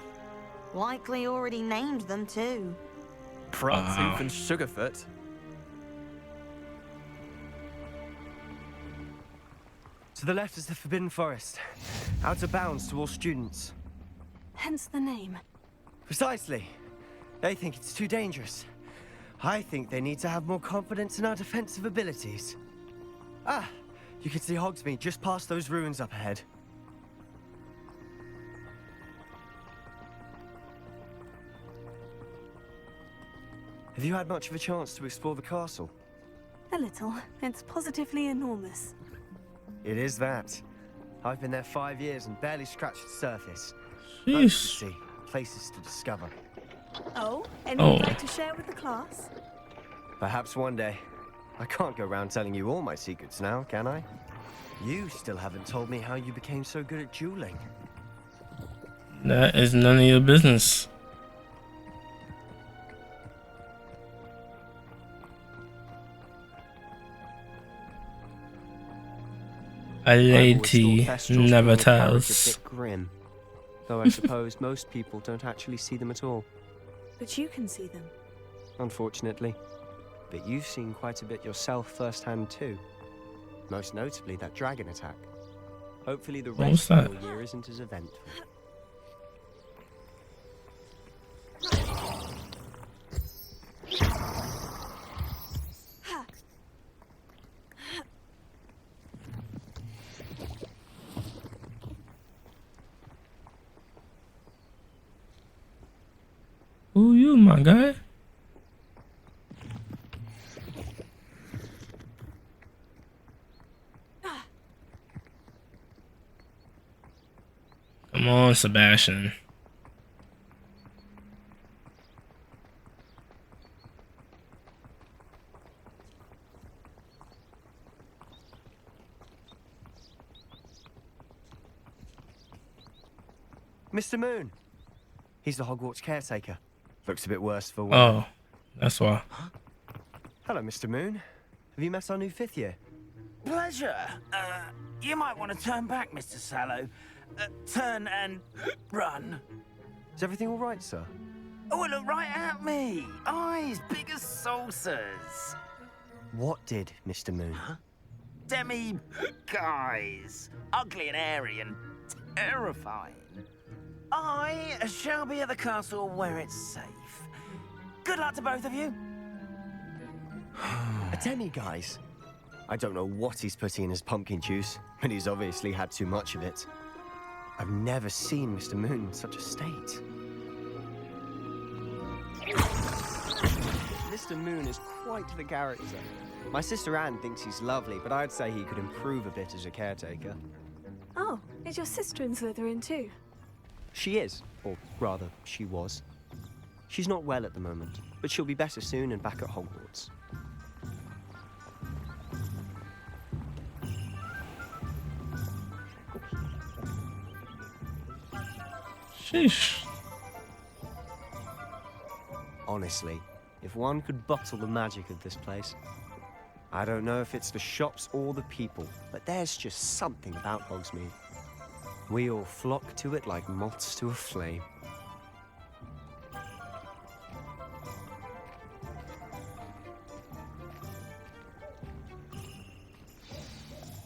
Likely already named them too. Frogtooth and Sugarfoot. To the left is the Forbidden Forest. Out of bounds to all students. Hence the name. Precisely. They think it's too dangerous. I think they need to have more confidence in our defensive abilities. Ah, you can see Hogsmeade just past those ruins up ahead. Have you had much of a chance to explore the castle? A little. It's positively enormous. It is that. I've been there 5 years and barely scratched the surface. Sheesh. Loads to see, places to discover. Oh, anyone Oh. like to share with the class? Perhaps one day. I can't go around telling you all my secrets now, can I? You still haven't told me how you became so good at dueling. That is none of your business. A I've always lady thought Thestrals never were a character tells. a bit grim, though I suppose most people don't actually see them at all. But you can see them. Unfortunately. But you've seen quite a bit yourself firsthand too. Most notably that dragon attack. Hopefully the What was rest of that? your year isn't as eventful. Who you, my guy? Come on, Sebastian. Mr. Moon. He's the Hogwarts caretaker. Looks a bit worse for wear. Oh, that's why. Hello, Mr. Moon. Have you met our new 5th year? Pleasure. You might want to turn back, Mr. Sallow. turn and run. Is everything all right, sir? Oh, look right at me. Eyes big as saucers. What did, Mr. Moon? Demi guys. Ugly and hairy and terrifying. I shall be at the castle where it's safe. Good luck to both of you. A demi, guys. I don't know what he's putting in his pumpkin juice, but he's obviously had too much of it. I've never seen Mr. Moon in such a state. Mr. Moon is quite the character. My sister Anne thinks he's lovely, but I'd say he could improve a bit as a caretaker. Oh, is your sister in Slytherin too? She is, or rather, she was. She's not well at the moment, but she'll be better soon and back at Hogwarts. Sheesh. Honestly, if one could bottle the magic of this place. I don't know if it's the shops or the people, but there's just something about Hogsmeade. We all flock to it like moths to a flame.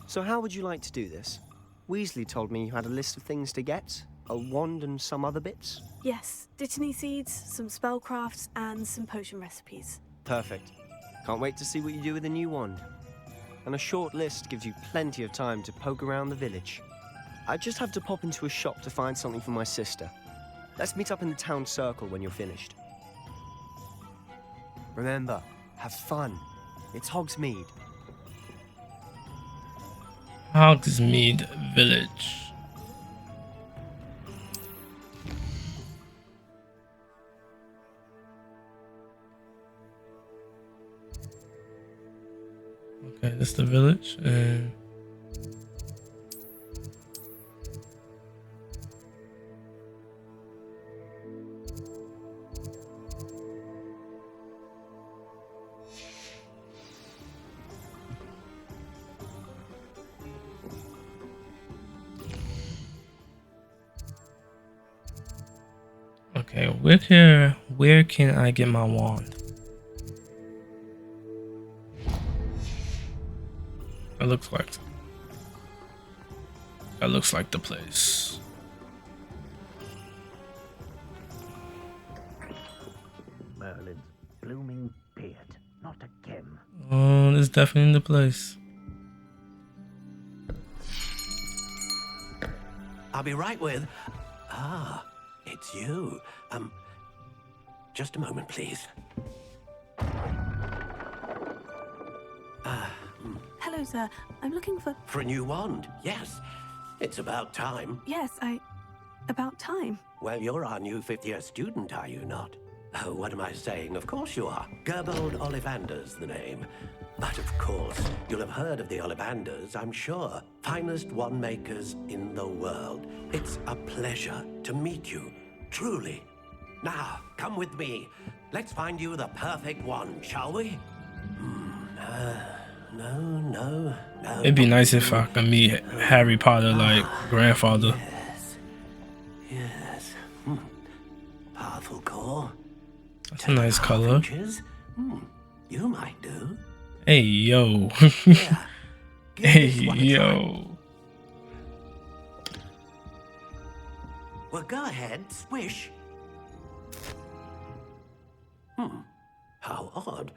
So how would you like to do this? Weasley told me you had a list of things to get, a wand and some other bits. Yes, Dittany seeds, some spellcrafts, and some potion recipes. Perfect. Can't wait to see what you do with the new wand. And a short list gives you plenty of time to poke around the village. I just have to pop into a shop to find something for my sister. Let's meet up in the town circle when you're finished. Remember, have fun. It's Hogsmeade. Hogsmeade Village. Okay, that's the village, and okay, where can I get my wand? That looks like the place. Merlin's blooming beard, not again. Oh, this is definitely the place. I'll be right with... Ah, it's you. Just a moment, please. Hello, sir. I'm looking for... For a new wand, yes. It's about time. Yes, about time. Well, you're our new fifth-year student, are you not? Oh, what am I saying? Of course you are. Gerbold Ollivander's the name. But of course, you'll have heard of the Ollivanders, I'm sure. Finest wand makers in the world. It's a pleasure to meet you, truly. Now, come with me. Let's find you the perfect wand, shall we? No. It'd be nice if I could meet Harry Potter, like grandfather. Yes. Powerful core. That's a nice color. You might do. Hey, yo. Hey, yo. Well, go ahead, swish. How odd.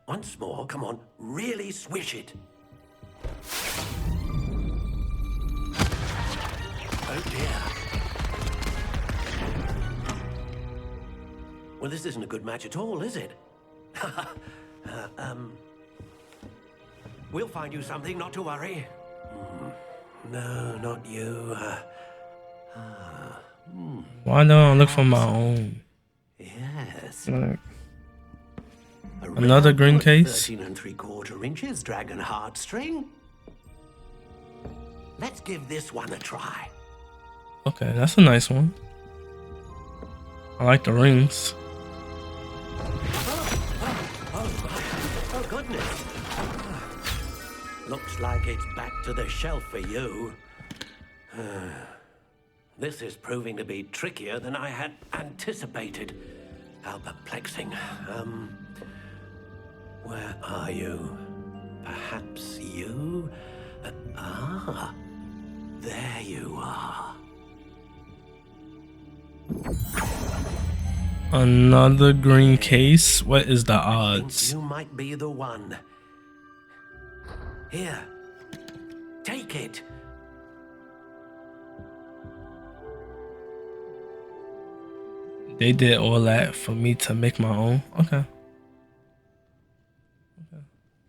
Once more, come on, really swish it. Oh dear. Well, this isn't a good match at all, is it? We'll find you something, not to worry. No, not you. Why don't I look for my own? Yes. Like, another green case? 13 3/4 inches dragon heartstring. Let's give this one a try. Okay, that's a nice one. I like the rings. Oh, goodness. Looks like it's back to the shelf for you. This is proving to be trickier than I had anticipated. How perplexing. Where are you? Perhaps you? There you are. Another green case? What is the odds? You might be the one. Here. Take it. They did all that for me to make my own? Okay.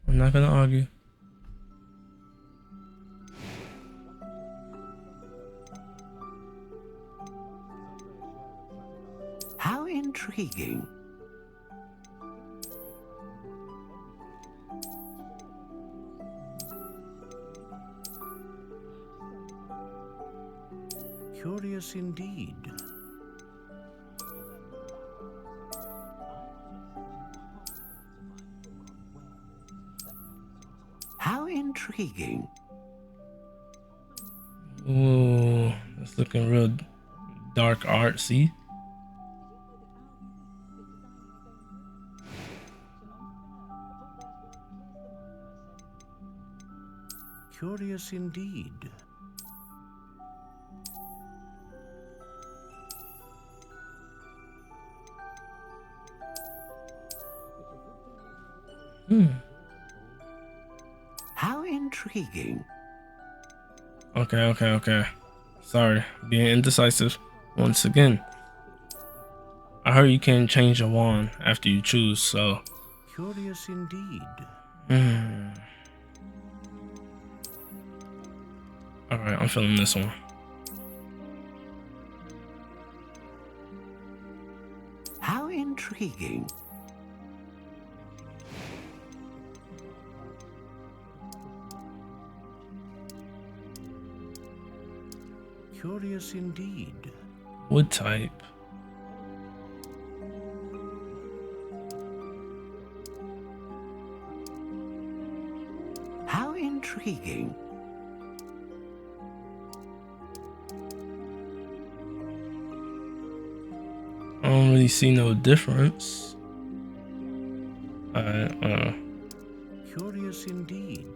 I'm not gonna argue. How intriguing. Curious indeed. How intriguing. Ooh, it's looking real dark artsy. Curious indeed. How intriguing. Okay. Sorry, being indecisive once again. I heard you can change your wand after you choose, so. Curious indeed. Alright, I'm feeling this one. How intriguing. Curious indeed. Wood type. How intriguing. I don't really see no difference. Curious indeed.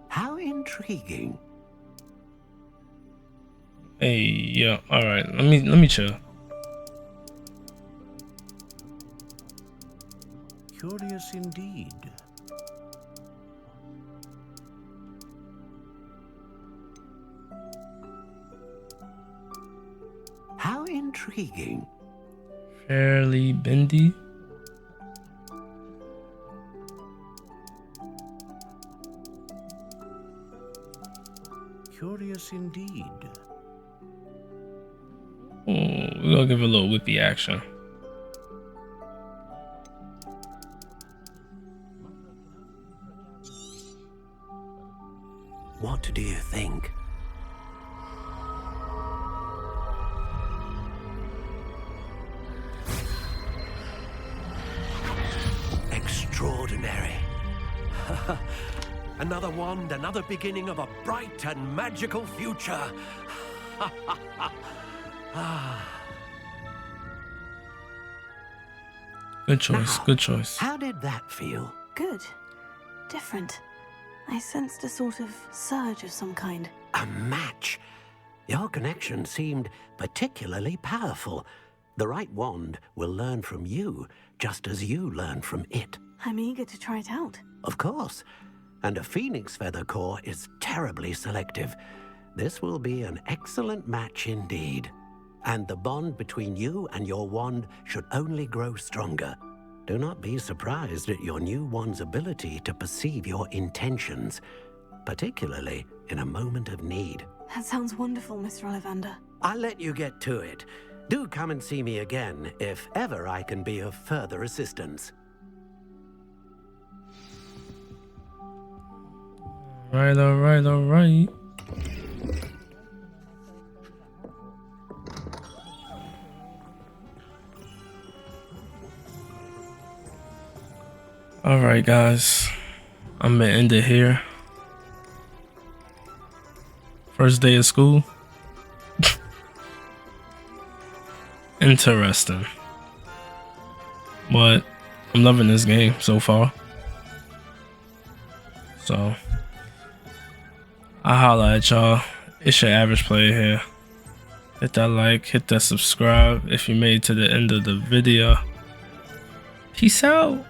How intriguing. Hey, yeah, alright, let me chill. Curious indeed. How intriguing. Fairly bendy. Curious indeed. We're gonna give it a little whippy action. What do you think? Extraordinary. Another wand, another beginning of a bright and magical future. Good choice, Now, good choice. How did that feel? Good. Different. I sensed a sort of surge of some kind. A match. Your connection seemed particularly powerful. The right wand will learn from you, just as you learn from it. I'm eager to try it out. Of course. And a phoenix feather core is terribly selective. This will be an excellent match indeed. And the bond between you and your wand should only grow stronger. Do not be surprised at your new wand's ability to perceive your intentions, particularly in a moment of need. That sounds wonderful, Mr. Ollivander. I'll let you get to it. Do come and see me again if ever I can be of further assistance. Alright. Alright guys, I'm gonna end it here. First day of school. Interesting. But I'm loving this game so far. So I holla at y'all. It's your average player here. Hit that like, hit that subscribe if you made it to the end of the video. Peace out.